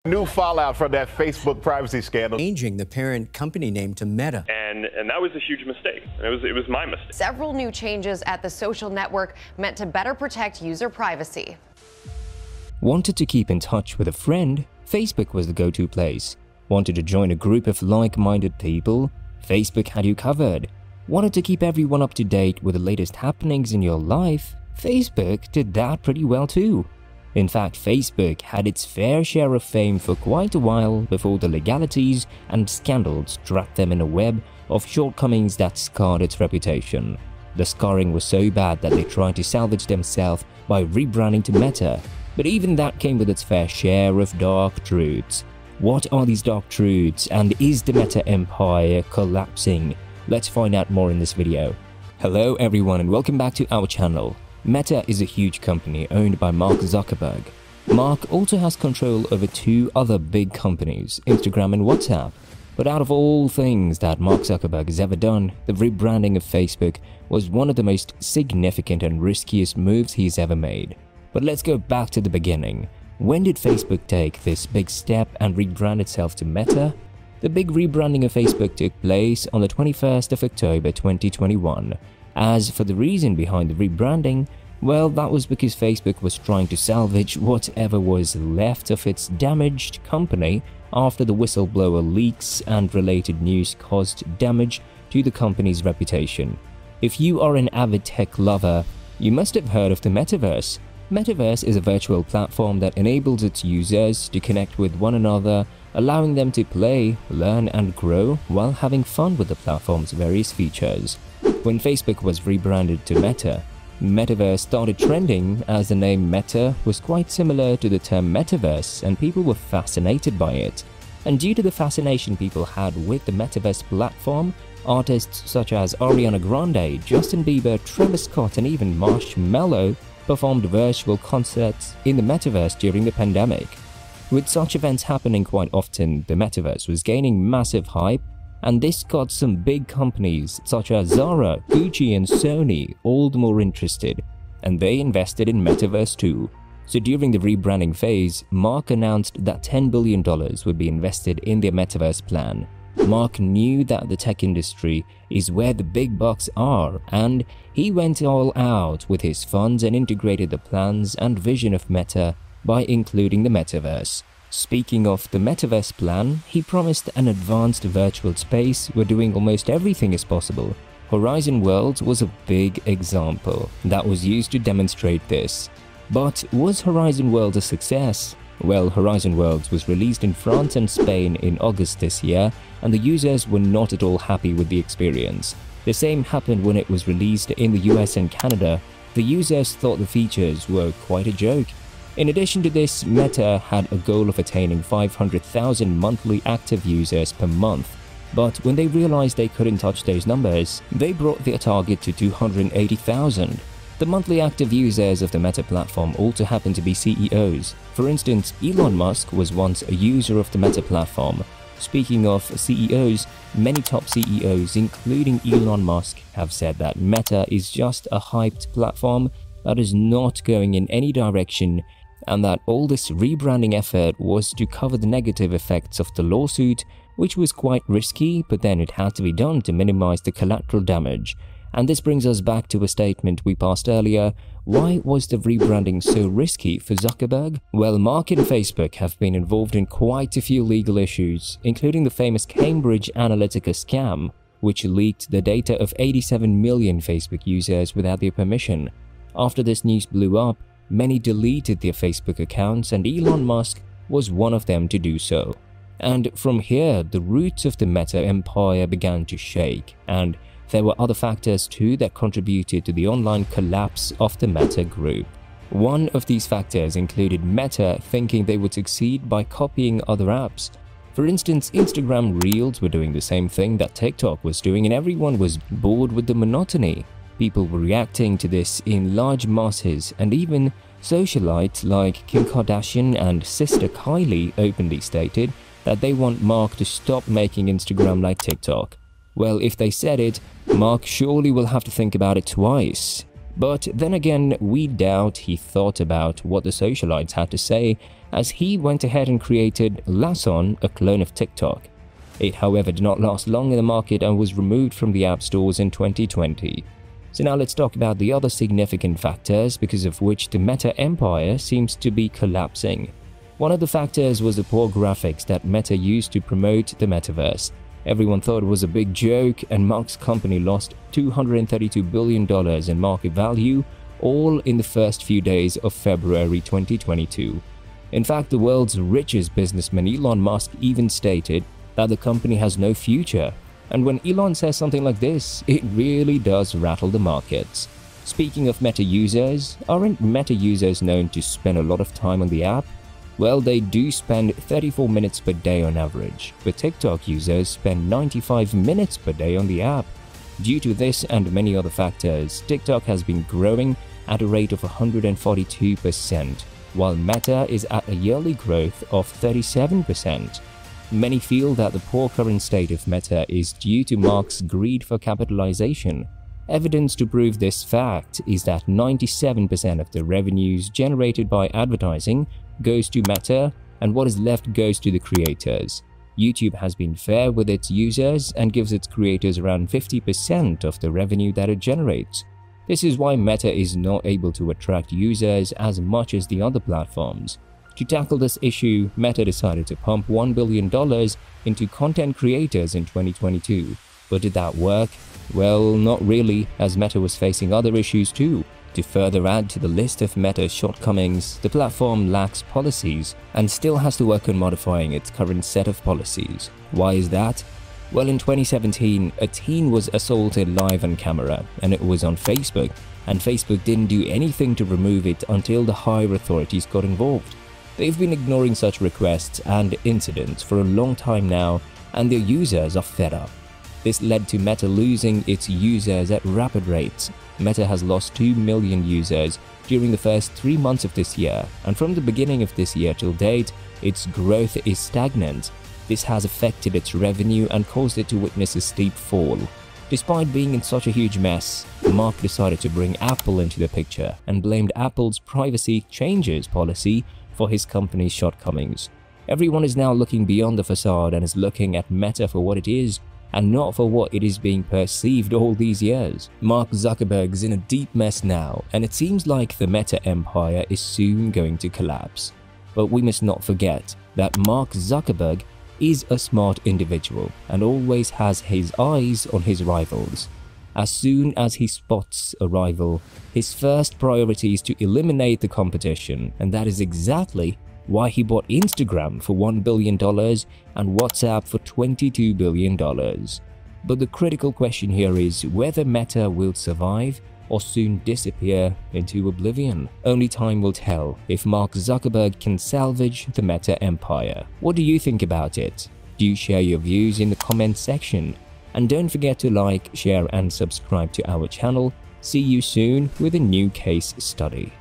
New fallout from that Facebook privacy scandal. Changing the parent company name to Meta. And that was a huge mistake. It was my mistake. Several new changes at the social network meant to better protect user privacy. Wanted to keep in touch with a friend? Facebook was the go-to place. Wanted to join a group of like-minded people? Facebook had you covered. Wanted to keep everyone up to date with the latest happenings in your life? Facebook did that pretty well too. In fact, Facebook had its fair share of fame for quite a while before the legalities and scandals trapped them in a web of shortcomings that scarred its reputation. The scarring was so bad that they tried to salvage themselves by rebranding to Meta, but even that came with its fair share of dark truths. What are these dark truths, and is the Meta empire collapsing? Let's find out more in this video. Hello everyone and welcome back to our channel. Meta is a huge company owned by Mark Zuckerberg. Mark also has control over two other big companies, Instagram and WhatsApp. But out of all things that Mark Zuckerberg has ever done, the rebranding of Facebook was one of the most significant and riskiest moves he's ever made. But let's go back to the beginning. When did Facebook take this big step and rebrand itself to Meta? The big rebranding of Facebook took place on the 21st of October 2021. As for the reason behind the rebranding, well, that was because Facebook was trying to salvage whatever was left of its damaged company after the whistleblower leaks and related news caused damage to the company's reputation. If you are an avid tech lover, you must have heard of the Metaverse. Metaverse is a virtual platform that enables its users to connect with one another, allowing them to play, learn and grow while having fun with the platform's various features. When Facebook was rebranded to Meta, Metaverse started trending as the name Meta was quite similar to the term Metaverse and people were fascinated by it. And due to the fascination people had with the Metaverse platform, artists such as Ariana Grande, Justin Bieber, Travis Scott and even Marshmello performed virtual concerts in the Metaverse during the pandemic. With such events happening quite often, the Metaverse was gaining massive hype, and this got some big companies such as Zara, Gucci and Sony all the more interested, and they invested in Metaverse too. So during the rebranding phase, Mark announced that $10 billion would be invested in their Metaverse plan. Mark knew that the tech industry is where the big bucks are, and he went all out with his funds and integrated the plans and vision of Meta by including the Metaverse. Speaking of the Metaverse plan, he promised an advanced virtual space where doing almost everything is possible. Horizon Worlds was a big example that was used to demonstrate this. But was Horizon Worlds a success? Well, Horizon Worlds was released in France and Spain in August this year, and the users were not at all happy with the experience. The same happened when it was released in the US and Canada. The users thought the features were quite a joke. In addition to this, Meta had a goal of attaining 500,000 monthly active users per month. But when they realized they couldn't touch those numbers, they brought their target to 280,000. The monthly active users of the Meta platform also happen to be CEOs. For instance, Elon Musk was once a user of the Meta platform. Speaking of CEOs, many top CEOs, including Elon Musk, have said that Meta is just a hyped platform that is not going in any direction, and that all this rebranding effort was to cover the negative effects of the lawsuit, which was quite risky, but then it had to be done to minimize the collateral damage. And this brings us back to a statement we passed earlier. Why was the rebranding so risky for Zuckerberg? Well, Mark and Facebook have been involved in quite a few legal issues, including the famous Cambridge Analytica scam, which leaked the data of 87 million Facebook users without their permission. After this news blew up, many deleted their Facebook accounts, and Elon Musk was one of them to do so. And from here, the roots of the Meta empire began to shake, and there were other factors too that contributed to the online collapse of the Meta group. One of these factors included Meta thinking they would succeed by copying other apps. For instance, Instagram Reels were doing the same thing that TikTok was doing, and everyone was bored with the monotony. People were reacting to this in large masses, and even socialites like Kim Kardashian and sister Kylie openly stated that they want Mark to stop making Instagram like TikTok. Well, if they said it, Mark surely will have to think about it twice. But then again, we doubt he thought about what the socialites had to say, as he went ahead and created Lason, a clone of TikTok. It, however, did not last long in the market and was removed from the app stores in 2020. So now let's talk about the other significant factors because of which the Meta empire seems to be collapsing. One of the factors was the poor graphics that Meta used to promote the metaverse. Everyone thought it was a big joke, and Mark's company lost $232 billion in market value, all in the first few days of February 2022. In fact, the world's richest businessman Elon Musk even stated that the company has no future. And when Elon says something like this, it really does rattle the markets. Speaking of Meta users, aren't Meta users known to spend a lot of time on the app? Well, they do spend 34 minutes per day on average, but TikTok users spend 95 minutes per day on the app. Due to this and many other factors, TikTok has been growing at a rate of 142%, while Meta is at a yearly growth of 37%. Many feel that the poor current state of Meta is due to Mark's greed for capitalization. Evidence to prove this fact is that 97% of the revenues generated by advertising goes to Meta, and what is left goes to the creators. YouTube has been fair with its users and gives its creators around 50% of the revenue that it generates. This is why Meta is not able to attract users as much as the other platforms. To tackle this issue, Meta decided to pump $1 billion into content creators in 2022. But did that work? Well, not really, as Meta was facing other issues too. To further add to the list of Meta's shortcomings, the platform lacks policies and still has to work on modifying its current set of policies. Why is that? Well, in 2017, a teen was assaulted live on camera, and it was on Facebook, and Facebook didn't do anything to remove it until the higher authorities got involved. They've been ignoring such requests and incidents for a long time now, and their users are fed up. This led to Meta losing its users at rapid rates. Meta has lost 2 million users during the first 3 months of this year, and from the beginning of this year till date, its growth is stagnant. This has affected its revenue and caused it to witness a steep fall. Despite being in such a huge mess, Mark decided to bring Apple into the picture and blamed Apple's privacy changes policy for his company's shortcomings. Everyone is now looking beyond the facade and is looking at Meta for what it is and not for what it is being perceived all these years. Mark Zuckerberg's in a deep mess now, and it seems like the Meta empire is soon going to collapse. But we must not forget that Mark Zuckerberg is a smart individual and always has his eyes on his rivals. As soon as he spots a rival, his first priority is to eliminate the competition, and that is exactly why he bought Instagram for $1 billion and WhatsApp for $22 billion. But the critical question here is whether Meta will survive or soon disappear into oblivion. Only time will tell if Mark Zuckerberg can salvage the Meta empire. What do you think about it? Do share your views in the comments section. And don't forget to like, share and subscribe to our channel. See you soon with a new case study.